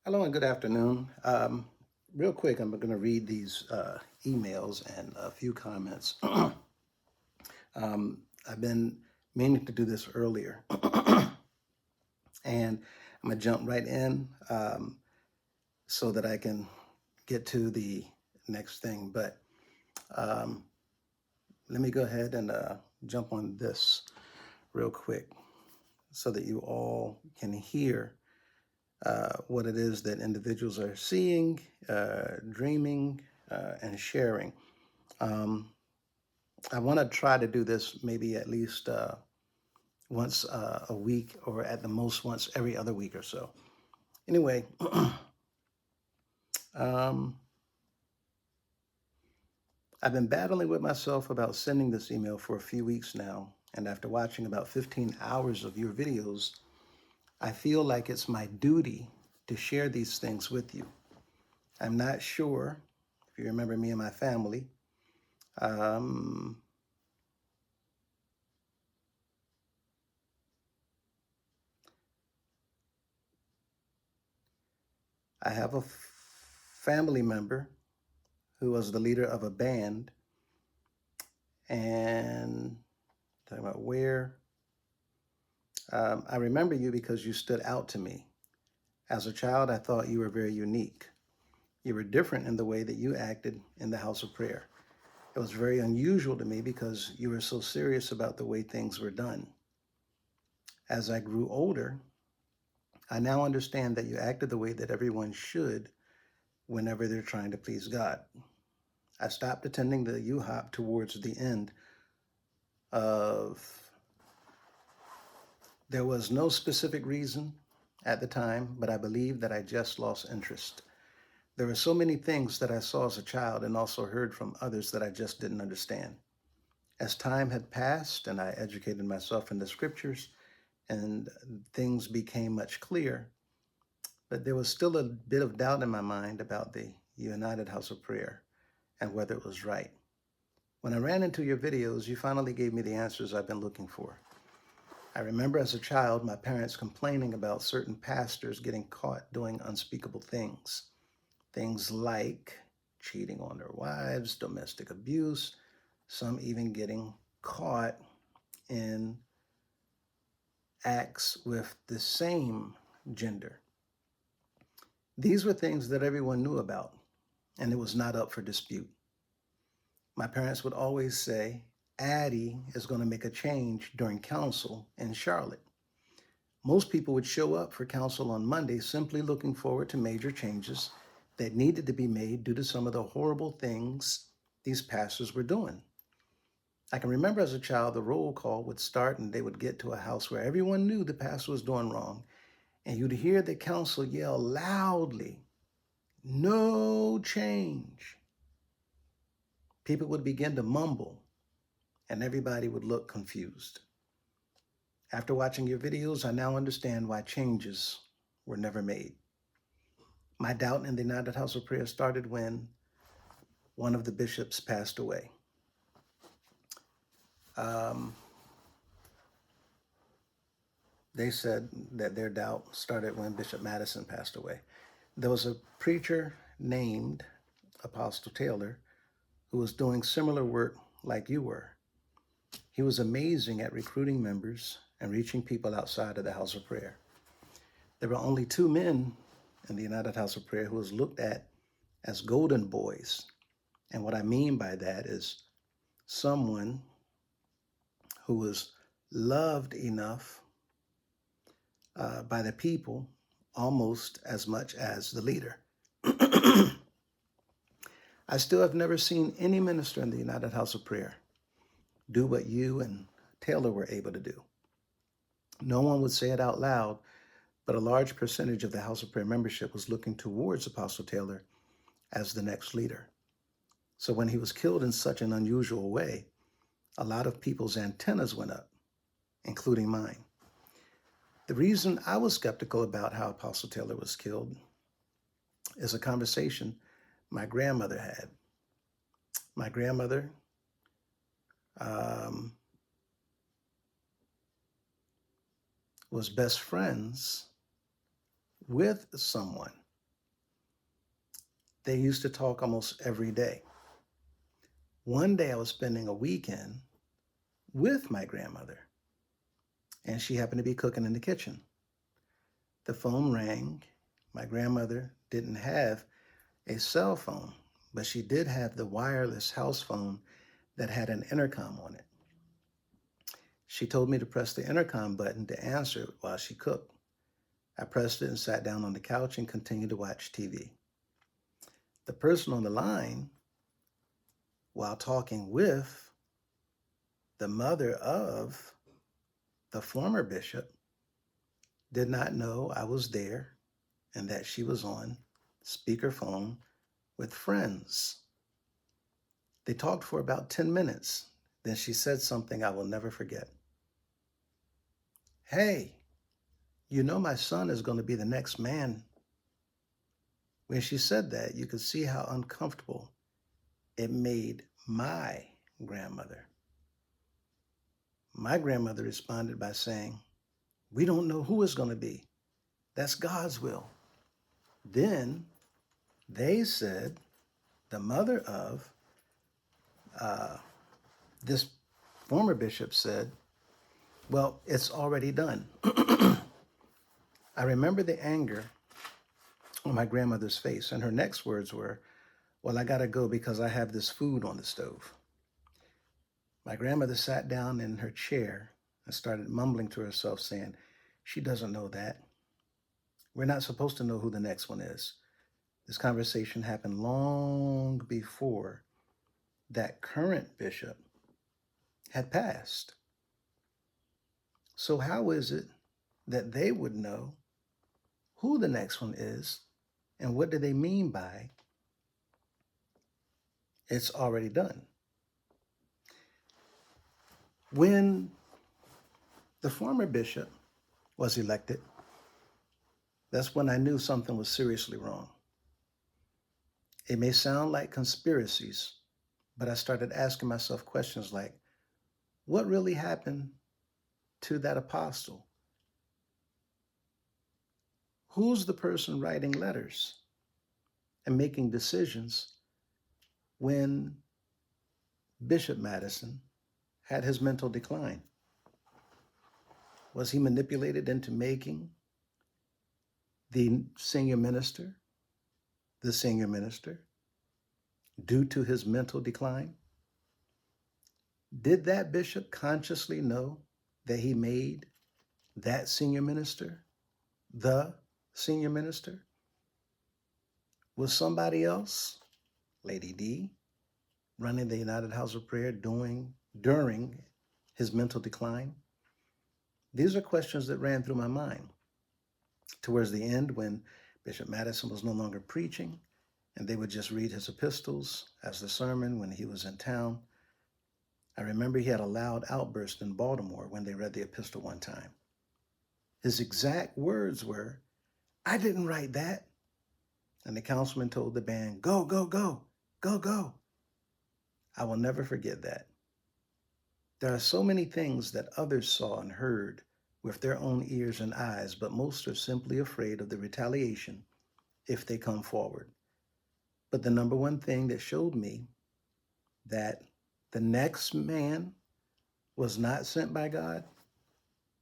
Hello and good afternoon. Real quick, I'm going to read these emails and a few comments. I've been meaning to do this earlier, and I'm going to jump right in so that I can get to the next thing. But um, let me go ahead and jump on this real quick so that you all can hear what it is that individuals are seeing, dreaming, and sharing. Um, I want to try to do this maybe at least once a week, or at the most once every other week or so. Anyway, um, I've been battling with myself about sending this email for a few weeks now, and after watching about 15 hours of your videos, I feel like it's my duty to share these things with you. I'm not sure if you remember me and my family. Um, I have a family member who was the leader of a band, and talking about where. I remember you because you stood out to me. As a child, I thought you were very unique. You were different in the way that you acted in the house of prayer. It was very unusual to me because you were so serious about the way things were done. As I grew older, I now understand that you acted the way that everyone should whenever they're trying to please God. I stopped attending the UHOP towards the end of. There was no specific reason at the time, but I believe that I just lost interest. There were so many things that I saw as a child and also heard from others that I just didn't understand. As time had passed and I educated myself in the scriptures and things became much clearer, but there was still a bit of doubt in my mind about the United House of Prayer and whether it was right. When I ran into your videos, you finally gave me the answers I've been looking for. I remember as a child my parents complaining about certain pastors getting caught doing unspeakable things. Things like cheating on their wives, domestic abuse, some even getting caught in acts with the same gender. These were things that everyone knew about, and it was not up for dispute. My parents would always say, Addie is going to make a change during council in Charlotte. Most people would show up for council on Monday simply looking forward to major changes that needed to be made due to some of the horrible things these pastors were doing. I can remember as a child, the roll call would start and they would get to a house where everyone knew the pastor was doing wrong. And you'd hear the council yell loudly, "No change." People would begin to mumble and everybody would look confused. After watching your videos, I now understand why changes were never made. My doubt in the United House of Prayer started when one of the bishops passed away. Um, they said that their doubt started when Bishop Madison passed away. There was a preacher named Apostle Taylor who was doing similar work like you were. He was amazing at recruiting members and reaching people outside of the House of Prayer. There were only two men in the United House of Prayer who was looked at as golden boys. And what I mean by that is someone who was loved enough by the people almost as much as the leader. I still have never seen any minister in the United House of Prayer do what you and Taylor were able to do. No one would say it out loud, but a large percentage of the House of Prayer membership was looking towards Apostle Taylor as the next leader. So when he was killed in such an unusual way, a lot of people's antennas went up, including mine. The reason I was skeptical about how Apostle Taylor was killed is a conversation my grandmother had. My grandmother um, was best friends with someone. They used to talk almost every day. One day I was spending a weekend with my grandmother, and she happened to be cooking in the kitchen. The phone rang. My grandmother didn't have a cell phone, but she did have the wireless house phone that had an intercom on it. She told me to press the intercom button to answer it while she cooked. I pressed it and sat down on the couch and continued to watch TV. The person on the line, while talking with the mother of the former bishop, did not know I was there and that she was on speakerphone with friends. They talked for about 10 minutes. Then she said something I will never forget. Hey, you know my son is going to be the next man. When she said that, you could see how uncomfortable it made my grandmother. My grandmother responded by saying, we don't know who it's going to be. That's God's will. Then they said, the mother of this former bishop said, well, it's already done. I remember the anger on my grandmother's face, and her next words were, well, I got to go because I have this food on the stove. My grandmother sat down in her chair and started mumbling to herself, saying, she doesn't know that. We're not supposed to know who the next one is. This conversation happened long before that current bishop had passed. So how is it that they would know who the next one is, and what do they mean by it's already done? When the former bishop was elected, that's when I knew something was seriously wrong. It may sound like conspiracies, but I started asking myself questions like, what really happened to that apostle? Who's the person writing letters and making decisions when Bishop Madison had his mental decline? Was he manipulated into making the senior minister due to his mental decline? Did that bishop consciously know that he made that senior minister the senior minister? Was somebody else, Lady D, running the United House of Prayer during his mental decline? These are questions that ran through my mind. Towards the end, when Bishop Madison was no longer preaching, and they would just read his epistles as the sermon when he was in town, I remember he had a loud outburst in Baltimore when they read the epistle one time. His exact words were, I didn't write that. And the councilman told the band, go, go, go, go, go. I will never forget that. There are so many things that others saw and heard with their own ears and eyes, but most are simply afraid of the retaliation if they come forward. But the number one thing that showed me that the next man was not sent by God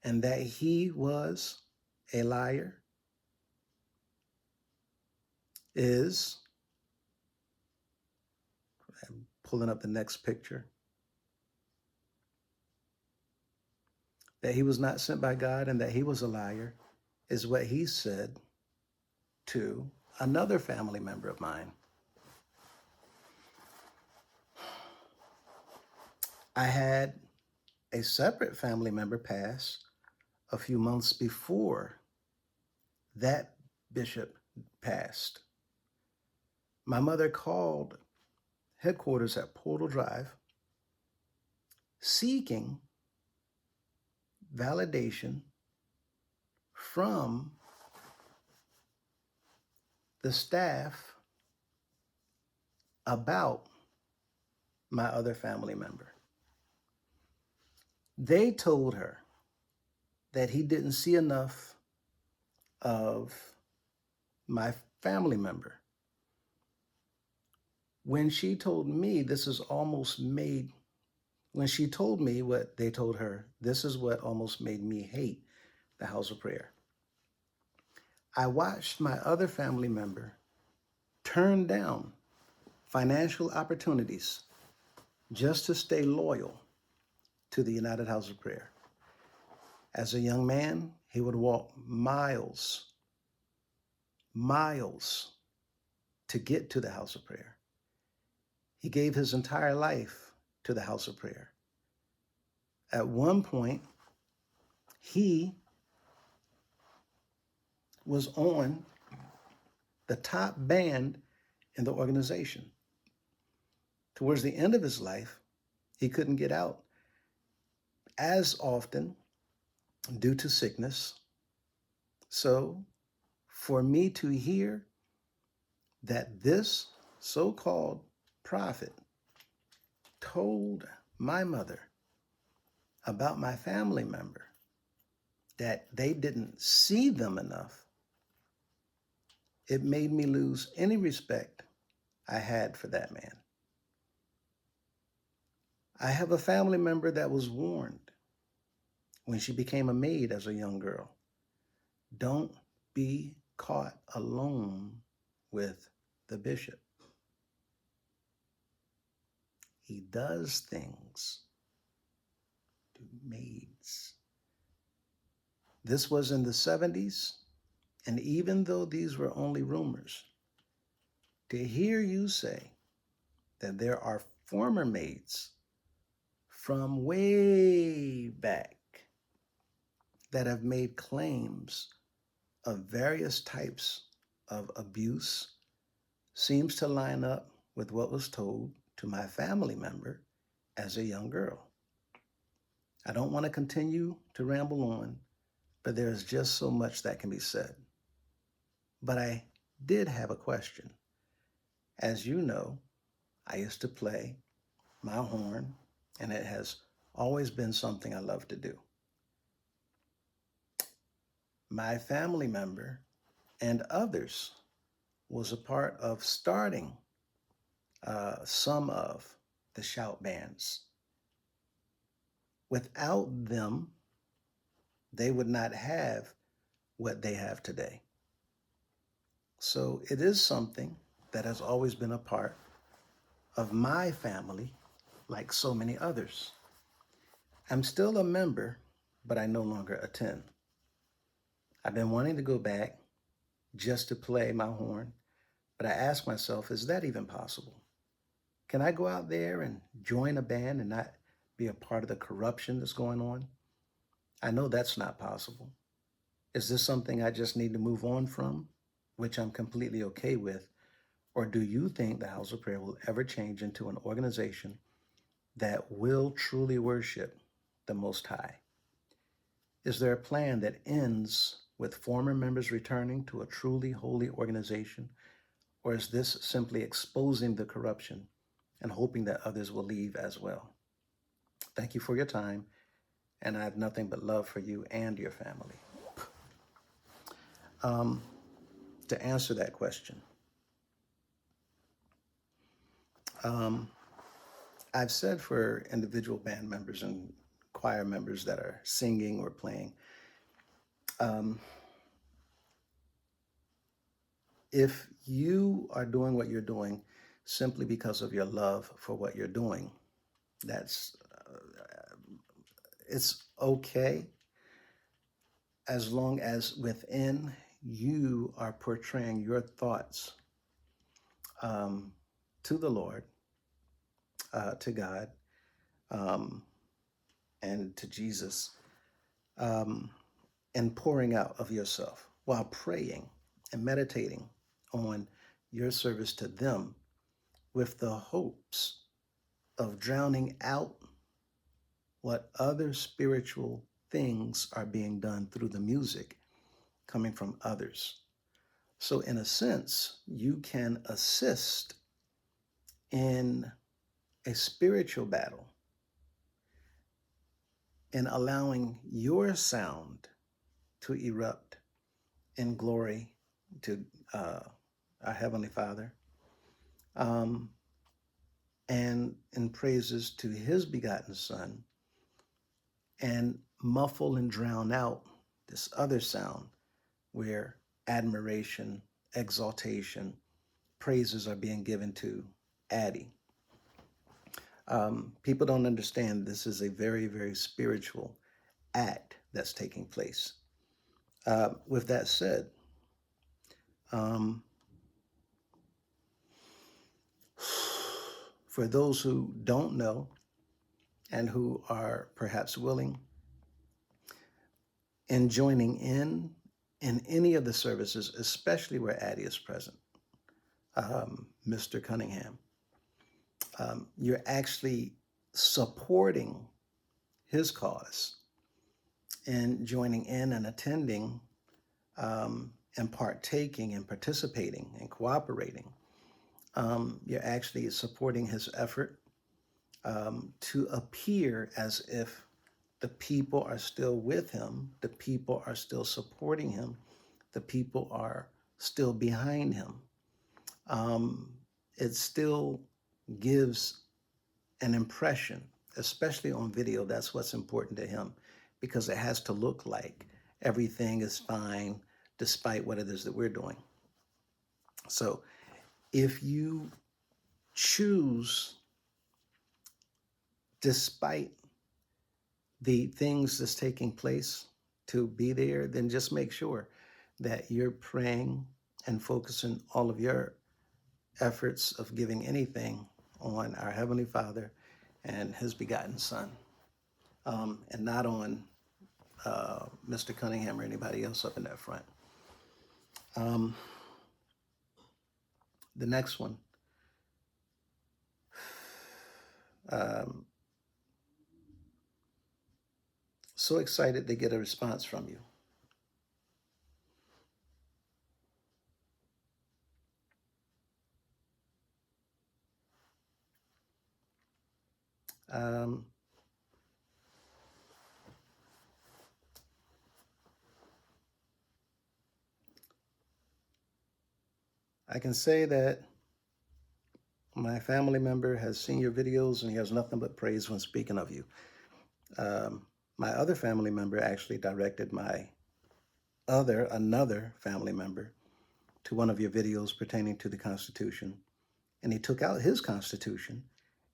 and that he was a liar is, I'm pulling up the next picture, that he was not sent by God and that he was a liar is what he said to another family member of mine. I had a separate family member pass a few months before that bishop passed. My mother called headquarters at Portal Drive seeking validation from the staff about my other family member. They told her that he didn't see enough of my family member When she told me this is almost made, when she told me what they told her, this is what almost made me hate the house of prayer. I watched my other family member turn down financial opportunities just to stay loyal to the United House of Prayer. As a young man, he would walk miles to get to the house of prayer. He gave his entire life to the house of prayer. At one point, he was on the top band in the organization. Towards the end of his life, he couldn't get out as often due to sickness. So, for me to hear that this so called prophet told my mother about my family member that they didn't see them enough, it made me lose any respect I had for that man. I have a family member that was warned when she became a maid as a young girl. Don't be caught alone with the bishop. He does things to maids. This was in the 70s, and even though these were only rumors, to hear you say that there are former maids from way back that have made claims of various types of abuse seems to line up with what was told to my family member as a young girl. I don't want to continue to ramble on, but there's just so much that can be said. But I did have a question. As you know, I used to play my horn, and it has always been something I love to do. My family member and others was a part of starting some of the shout bands. Without them, they would not have what they have today. So it is something that has always been a part of my family, like so many others. I'm still a member, but I no longer attend. I've been wanting to go back just to play my horn, but I ask myself, is that even possible? Can I go out there and join a band and not be a part of the corruption that's going on? I know that's not possible. Is this something I just need to move on from, which I'm completely okay with? Or do you think the House of Prayer will ever change into an organization that will truly worship the Most High? Is there a plan that ends with former members returning to a truly holy organization? Or is this simply exposing the corruption and hoping that others will leave as well? Thank you for your time, and I have nothing but love for you and your family. To answer that question, I've said for individual band members and choir members that are singing or playing, if you are doing what you're doing simply because of your love for what you're doing, that's it's okay as long as within you are portraying your thoughts to the Lord, to God, and to Jesus, and pouring out of yourself while praying and meditating on your service to them with the hopes of drowning out what other spiritual things are being done through the music coming from others. So, in a sense, you can assist in a spiritual battle in allowing your sound to erupt in glory to our Heavenly Father. and in praises to his begotten Son, and muffle and drown out this other sound where admiration, exaltation, praises are being given to Addie. People don't understand this is a very, very spiritual act that's taking place. With that said, um, for those who don't know and who are perhaps willing in joining in any of the services, especially where Addie is present, Mr. Cunningham, you're actually supporting his cause and joining in and attending and partaking and participating and cooperating. You're actually supporting his effort to appear as if the people are still with him, the people are still supporting him, the people are still behind him. It still gives an impression, especially on video. That's what's important to him because it has to look like everything is fine despite what it is that we're doing. So if you choose, despite the things that's taking place, to be there, then just make sure that you're praying and focusing all of your efforts of giving anything on our Heavenly Father and His begotten Son, and not on Mr. Cunningham or anybody else up in that front. The next one. So excited to get a response from you. Um, I can say that my family member has seen your videos and he has nothing but praise when speaking of you. My other family member actually directed another family member to one of your videos pertaining to the Constitution. And he took out his Constitution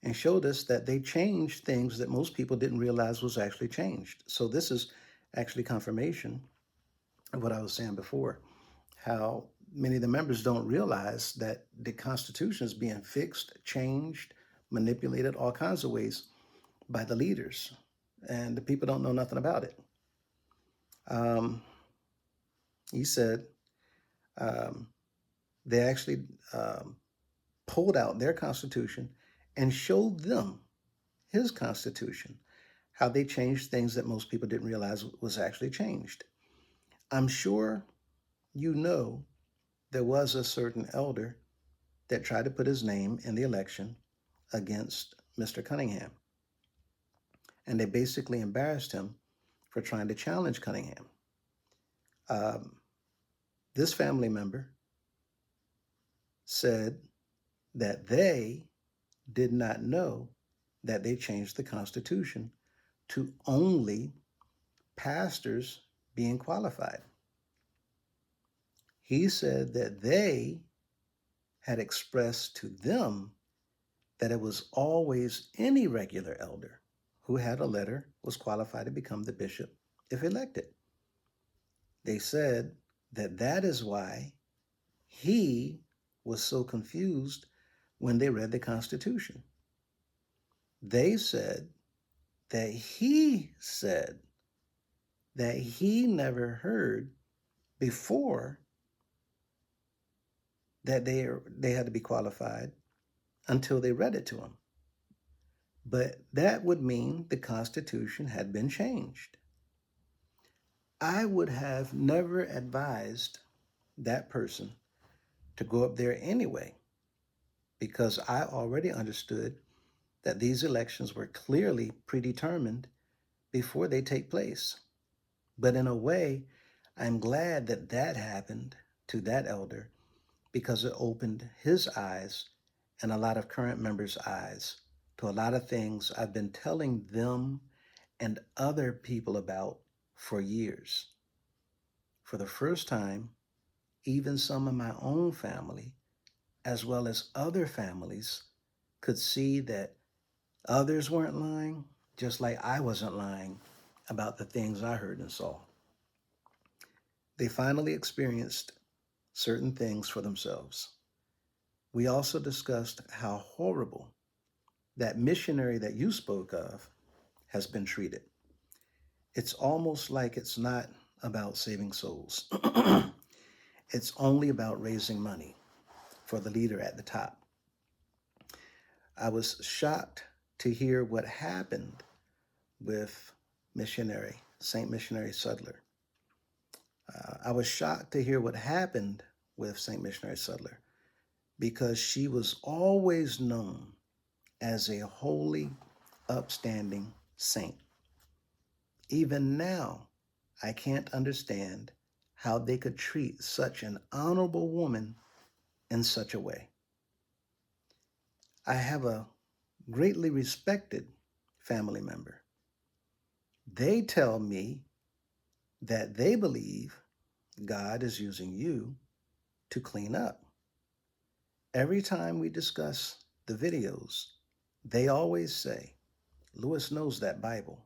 and showed us that they changed things that most people didn't realize was actually changed. So this is actually confirmation of what I was saying before, how many of the members don't realize that the Constitution is being fixed, changed, manipulated all kinds of ways by the leaders, and the people don't know nothing about it. He said they actually pulled out their Constitution and showed them his Constitution, how they changed things that most people didn't realize was actually changed. I'm sure you know there was a certain elder that tried to put his name in the election against Mr. Cunningham. And they basically embarrassed him for trying to challenge Cunningham. This family member said that they did not know that they changed the Constitution to only pastors being qualified. He said that they had expressed to them that it was always any regular elder who had a letter was qualified to become the bishop if elected. They said that that is why he was so confused when they read the Constitution. They said that he said that he never heard before that they had to be qualified until they read it to him. But that would mean the Constitution had been changed. I would have never advised that person to go up there anyway, because I already understood that these elections were clearly predetermined before they take place. But in a way, I'm glad that that happened to that elder because it opened his eyes in a lot of current members' eyes to a lot of things I've been telling them and other people about for years. For the first time, even some of my own family, as well as other families, could see that others weren't lying, just like I wasn't lying about the things I heard and saw. They finally experienced certain things for themselves. We also discussed how horrible that missionary that you spoke of has been treated. It's almost like it's not about saving souls. It's only about raising money for the leader at the top. I was shocked to hear what happened with Saint Missionary Sudler. I was shocked to hear what happened with Saint Missionary Sudler because she was always known as a holy, upstanding saint. Even now, I can't understand how they could treat such an honorable woman in such a way. I have a greatly respected family member. They tell me that they believe God is using you to clean up. Every time we discuss the videos, they always say, Lewis knows that Bible.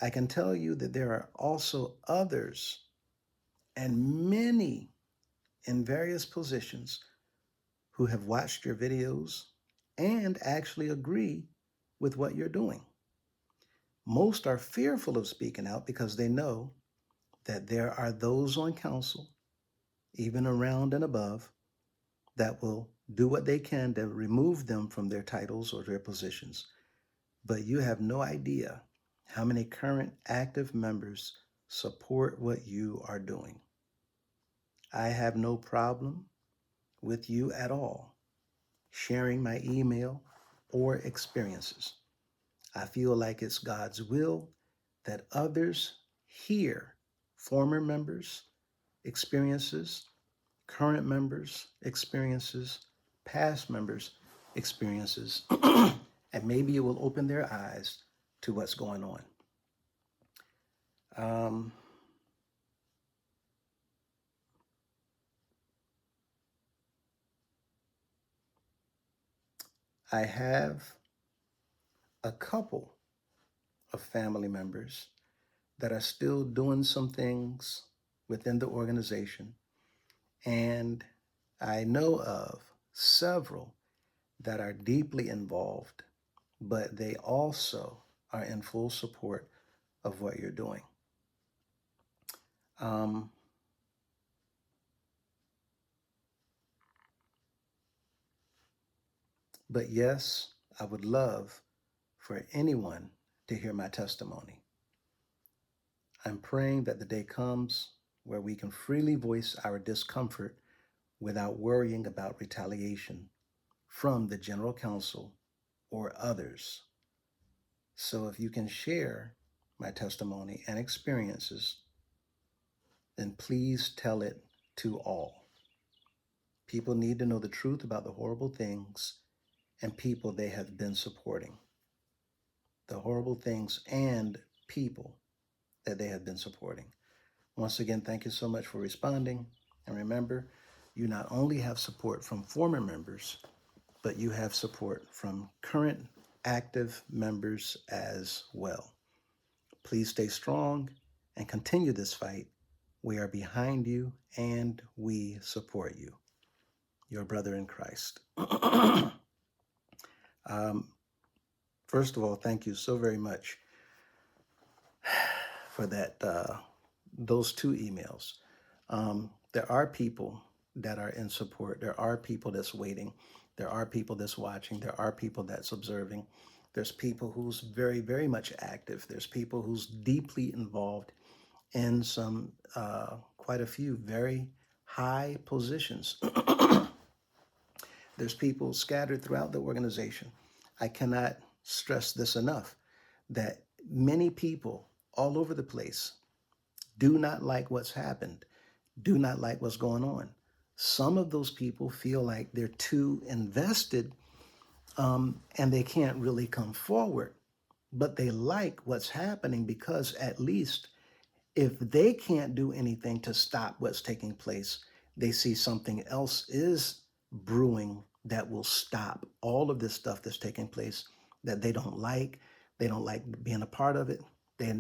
I can tell you that there are also others and many in various positions who have watched your videos and actually agree with what you're doing. Most are fearful of speaking out because they know that there are those on council, even around and above, that will do what they can to remove them from their titles or their positions. But you have no idea how many current active members support what you are doing. I have no problem with you at all sharing my email or experiences. I feel like it's God's will that others hear former members' experiences, current members' experiences, past members' experiences, and maybe it will open their eyes to what's going on. Um, I have a couple of family members that are still doing some things within the organization, and I know of several that are deeply involved, but they also are in full support of what you're doing. Um, but yes, I would love for anyone to hear my testimony. I'm praying that the day comes where we can freely voice our discomfort without worrying about retaliation from the General Counsel or others. So if you can share my testimony and experiences, then please tell it to all. People need to know the truth about the horrible things and people they have been supporting. The horrible things and people that they have been supporting. Once again, thank you so much for responding. And remember, you not only have support from former members, but you have support from current active members as well. Please stay strong and continue this fight. We are behind you and we support you. Your brother in Christ. um, first of all, thank you so very much for those two emails. There are people that are in support. There are people that's waiting. There are people that's watching. There are people that's observing. There's people who's very, very much active. There's people who's deeply involved in quite a few very high positions. There's people scattered throughout the organization. I cannot stress this enough that many people all over the place do not like what's happened, do not like what's going on. Some of those people feel like they're too invested, and they can't really come forward. But they like what's happening because at least if they can't do anything to stop what's taking place, they see something else is brewing that will stop all of this stuff that's taking place that they don't like. They don't like being a part of it. They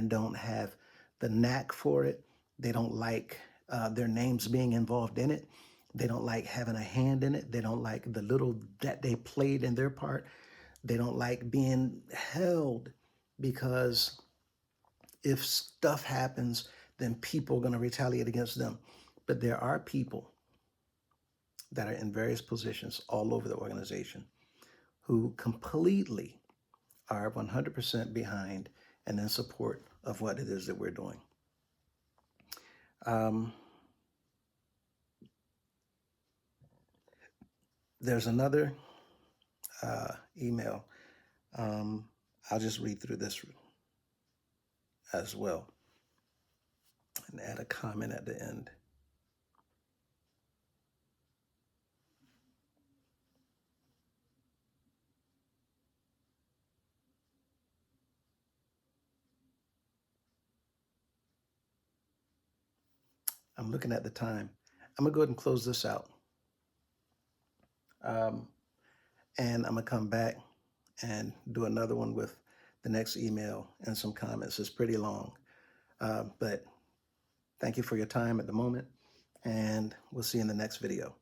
don't have the knack for it. They don't like their names being involved in it. They don't like having a hand in it. They don't like the little that they played in their part. They don't like being held because if stuff happens, then people are going to retaliate against them. But there are people that are in various positions all over the organization who completely are 100% behind and in support of what it is that we're doing. Um, there's another email. I'll just read through this as well and add a comment at the end. I'm looking at the time. I'm going to go ahead and close this out. And I'm going to come back and do another one with the next email and some comments. It's pretty long. But thank you for your time at the moment, and we'll see you in the next video.